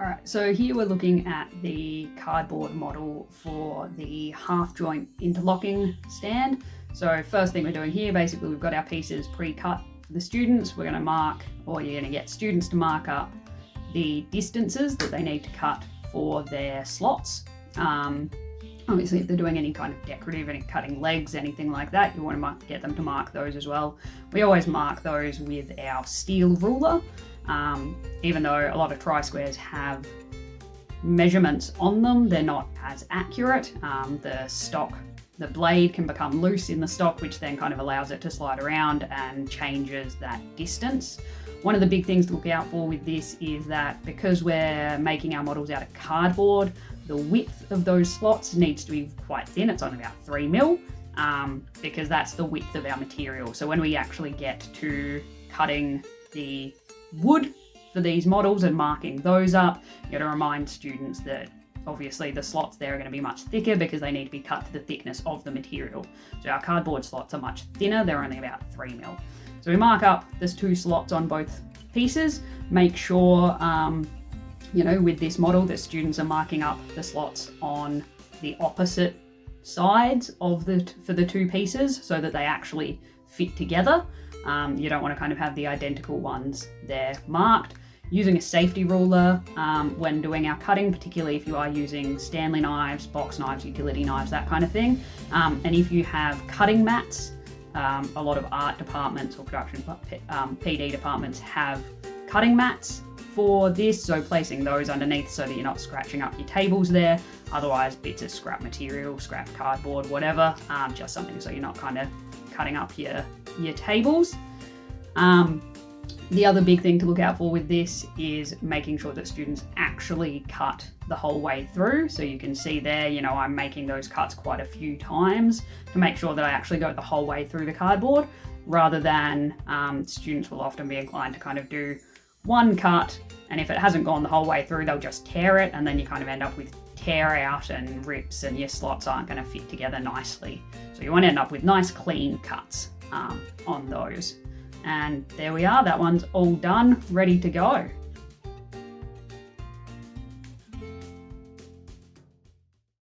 All right, so here we're looking at the cardboard model for the half joint interlocking stand. So first thing we're doing here, basically we've got our pieces pre-cut for the students. We're going to mark, or you're going to get students to mark up the distances that they need to cut for their slots. Obviously, if they're doing any kind of decorative, any cutting legs, anything like that, you want to get them to mark those as well. We always mark those with our steel ruler, even though a lot of tri-squares have measurements on them, they're not as accurate. The blade can become loose in the stock, which then kind of allows it to slide around and changes that distance. One of the big things to look out for with this is that because we're making our models out of cardboard, the width of those slots needs to be quite thin. It's only about 3 mil, because that's the width of our material. So when we actually get to cutting the wood for these models and marking those up, you got to remind students that obviously the slots there are going to be much thicker because they need to be cut to the thickness of the material. So our cardboard slots are much thinner, they're only about 3 mil. So we mark up, there's 2 slots on both pieces. Make sure, with this model, the students are marking up the slots on the opposite sides of for the 2 pieces so that they actually fit together. You don't want to kind of have the identical ones there marked. Using a safety ruler when doing our cutting, particularly if you are using Stanley knives, box knives, utility knives, that kind of thing. And if you have cutting mats, a lot of art departments or production PD departments have cutting mats for this, so placing those underneath so that you're not scratching up your tables there. Otherwise, bits of scrap material, scrap cardboard, whatever, just something so you're not kind of cutting up your tables. The other big thing to look out for with this is making sure that students actually cut the whole way through. So you can see there, I'm making those cuts quite a few times to make sure that I actually go the whole way through the cardboard, rather than students will often be inclined to kind of do one cut, and if it hasn't gone the whole way through, they'll just tear it, and then you kind of end up with tear out and rips, and your slots aren't going to fit together nicely. So you want to end up with nice clean cuts on those. And there we are, that one's all done, ready to go.